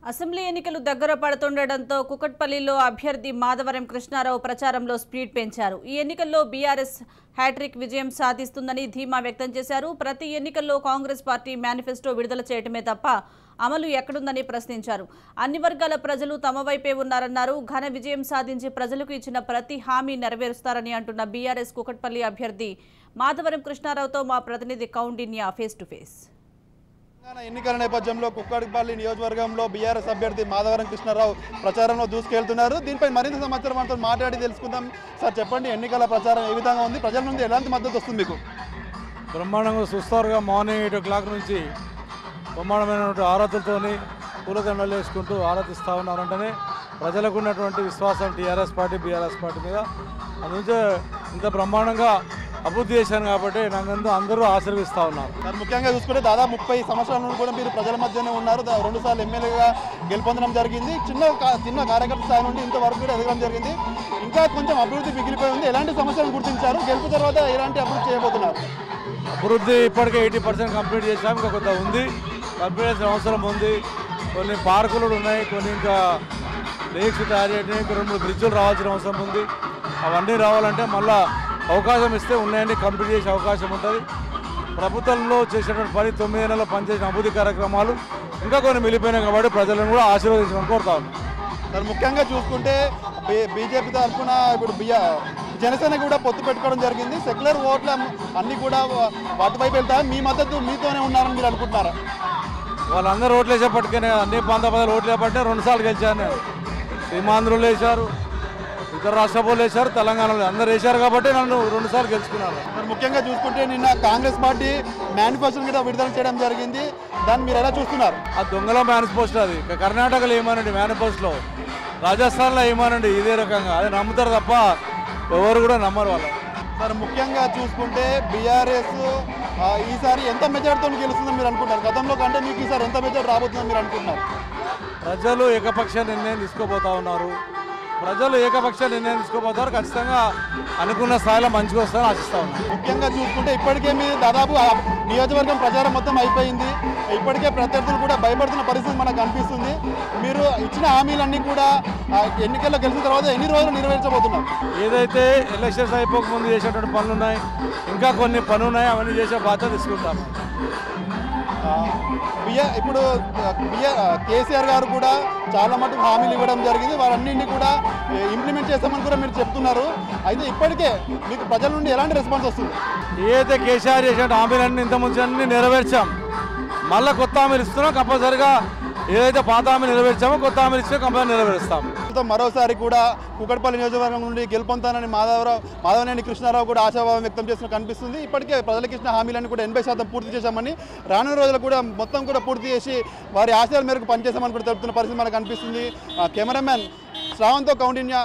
Assembly ఎన్నికలు దగ్గర పడుతుండటంతో కుకట్పల్లిలో అభ్యర్థి మాధవరం కృష్ణారావు ప్రచారంలో స్పీడ్ పెంచారు. ఈ ఎన్నికల్లో బీఆర్ఎస్ హ్యాట్రిక్ విజయం సాధిస్తుందని ధీమా వ్యక్తం చేశారు. ప్రతి ఎన్నికల్లో కాంగ్రెస్ పార్టీ మేనిఫెస్టో విడుదల చేయటమే తప్ప అమలు ఎక్కడుందని ప్రశ్నించారు. అన్ని వర్గాల ప్రజలు తమ వైపే ఉన్నారన్నారు. ఘన విజయం సాధించి ప్రజలకు ఇచ్చిన ప్రతి హామీ నెరవేరుస్తారని అంటున్న బీఆర్ఎస్ కుకట్పల్లి అభ్యర్థి మాధవరం కృష్ణారావుతో మా ప్రతినిధి కౌండిన్య ఫేస్ టు ఫేస్. ఎన్నికల నేపథ్యంలో కుక్కడిపల్లి నియోజకవర్గంలో బీఆర్ఎస్ అభ్యర్థి మాధవరం కృష్ణారావు ప్రచారంలో దూసుకెళ్తున్నారు. దీనిపై మరింత సమాచారం మనతో మాట్లాడి తెలుసుకుందాం. సార్ చెప్పండి, ఎన్నికల ప్రచారం ఏ విధంగా ఉంది? ప్రజల నుండి ఎలాంటి మద్దతు వస్తుంది మీకు? బ్రహ్మాండంగా చూస్తారుగా. మార్నింగ్ 8 o'clock నుంచి బ్రహ్మాండమైనటువంటి ఆరాధనతోని పూలదండలు వేసుకుంటూ ఆరాధిస్తూ ఉన్నారంటేనే ప్రజలకు ఉన్నటువంటి విశ్వాసం టీఆర్ఎస్ పార్టీ బీఆర్ఎస్ పార్టీ మీద అందుకే ఇంత బ్రహ్మాండంగా అభివృద్ధి చేశాను కాబట్టి నన్ను అందరూ ఆశీర్వదిస్తూ ఉన్నారు. మరి ముఖ్యంగా చూసుకుంటే దాదాపు 30 సంవత్సరాల నుండి కూడా మీరు ప్రజల మధ్యనే ఉన్నారు. 2 సార్లు ఎమ్మెల్యేగా గెలుపొందడం జరిగింది. చిన్న కార్యకర్త స్థాయి నుండి ఇంతవరకు కూడా ఎదగడం జరిగింది. ఇంకా కొంచెం అభివృద్ధి మిగిలిపోయి ఉంది. ఎలాంటి సమస్యలను గుర్తించారు? గెలుపు తర్వాత ఎలాంటి అభివృద్ధి చేయబోతున్నారు? అభివృద్ధి ఇప్పటికే 80% కంప్లీట్ చేశాం. ఇంకా కొంత ఉంది, కంప్లీట్ చేసిన అవసరం ఉంది. కొన్ని పార్కులు ఉన్నాయి, కొన్ని ఇంకా లేక్స్ తయారు చేయడం, ఇంకా 2 బ్రిడ్జులు రావాల్సిన అవసరం ఉంది. అవన్నీ రావాలంటే మళ్ళీ అవకాశం ఇస్తే ఉన్నాయండి, కంప్లీట్ చేసే అవకాశం ఉంటుంది. ప్రభుత్వంలో చేసినటువంటి పని 9 నెలలు పనిచేసిన అభివృద్ధి కార్యక్రమాలు ఇంకా కొన్ని మిగిలిపోయినాయి కాబట్టి ప్రజలను కూడా ఆశీర్వదించమని కోరుతా ఉన్నాం. మరి ముఖ్యంగా చూసుకుంటే బీజేపీ తరఫున ఇప్పుడు జనసేన కూడా పొత్తు పెట్టుకోవడం జరిగింది. సెక్యులర్ ఓట్ల అన్నీ కూడా వాటిపైపు వెళ్తాయి. మీ మద్దతు మీతోనే ఉన్నారని మీరు అనుకుంటున్నారా? వాళ్ళందరూ ఓట్లు వేసేపట్టుకునే అన్ని ప్రాంత ప్రజలు ఓట్లు వేయబట్టే 2 సార్లు గెలిచాను నేను. సీమాంధ్రులు వేశారు, ఇతర రాష్ట్రాలు వేశారు, తెలంగాణలో అందరూ వేశారు కాబట్టి నన్ను 2 సార్లు గెలుచుకున్నారు. మరి ముఖ్యంగా చూసుకుంటే నిన్న కాంగ్రెస్ పార్టీ మేనిఫెస్టో కూడా విడుదల చేయడం జరిగింది. దాన్ని మీరు ఎలా చూస్తున్నారు? ఆ దొంగల మేనిఫెస్టో అది కర్ణాటకలో ఏమానండి మేనిఫెస్టోలో, రాజస్థాన్లో ఏమానండి ఇదే రకంగా. అది నమ్ముతారు తప్ప ఎవరు కూడా నమ్మరు వాళ్ళు. మరి ముఖ్యంగా చూసుకుంటే బీఆర్ఎస్ ఈసారి ఎంత మెజార్టీతో గెలుస్తుందని మీరు అనుకుంటారు? గతంలో కంటే మీకు ఈసారి ఎంత మెజార్టీ రాబోతుందని మీరు అనుకుంటున్నారు? ప్రజలు ఏకపక్ష నిర్ణయం తీసుకోబోతా ఉన్నారు. ప్రజలు ఏకపక్ష నిర్ణయం తీసుకోబోతారు. ఖచ్చితంగా అనుకున్న స్థాయిలో మంచిగా వస్తారని ఆశిస్తా ఉన్నారు. ముఖ్యంగా చూసుకుంటే ఇప్పటికే మీరు దాదాపు నియోజకవర్గం ప్రచారం మొత్తం అయిపోయింది. ఇప్పటికే ప్రత్యర్థులు కూడా భయపడుతున్న పరిస్థితి మనకు కనిపిస్తుంది. మీరు ఇచ్చిన హామీలన్నీ కూడా ఎన్నికల్లో గెలిచిన తర్వాత ఎన్ని రోజులు నెరవేర్చబోతున్నారు? ఏదైతే ఎలక్షన్స్ అయిపోకముందు చేసేటువంటి పనులు ఉన్నాయి, ఇంకా కొన్ని పనులు ఉన్నాయి, అవన్నీ చేసే బాధ్యత తీసుకుంటాము. ఇప్పుడు కేసీఆర్ గారు కూడా చాలా మటుకు హామీలు ఇవ్వడం జరిగింది. వారన్నింటినీ కూడా ఇంప్లిమెంట్ చేస్తామని కూడా మీరు చెప్తున్నారు. అయితే ఇప్పటికే మీకు ప్రజల నుండి ఎలాంటి రెస్పాన్స్ వస్తుంది? ఏదైతే కేసీఆర్ చేసే హామీలన్నీ ఇంతకుముందు అన్నీ నెరవేర్చాం. మళ్ళీ కొత్త హామీలు ఇస్తున్నాం. కంపల్సరిగా ఏదైతే పాత హామీలు నెరవేర్చామో కొత్త హామీలు ఇస్తే కంపల్సరీ నెరవేరుస్తాం. మరోసారి కూడా కుకట్పల్లి నియోజకవర్గం నుండి గెలుపొందుతానని మాధవనేని కృష్ణారావు కూడా ఆశాభావం వ్యక్తం చేసిన కనిపిస్తుంది. ఇప్పటికే ప్రజలకు ఇచ్చిన హామీలన్నీ కూడా 80% పూర్తి చేశామని, రానున్న రోజులు కూడా మొత్తం కూడా పూర్తి చేసి వారి ఆశయాల మేరకు పనిచేశామని కూడా తెలుపుతున్న పరిస్థితి మనకు కనిపిస్తుంది. కెమెరామెన్ శ్రావంతో కౌండిన్య.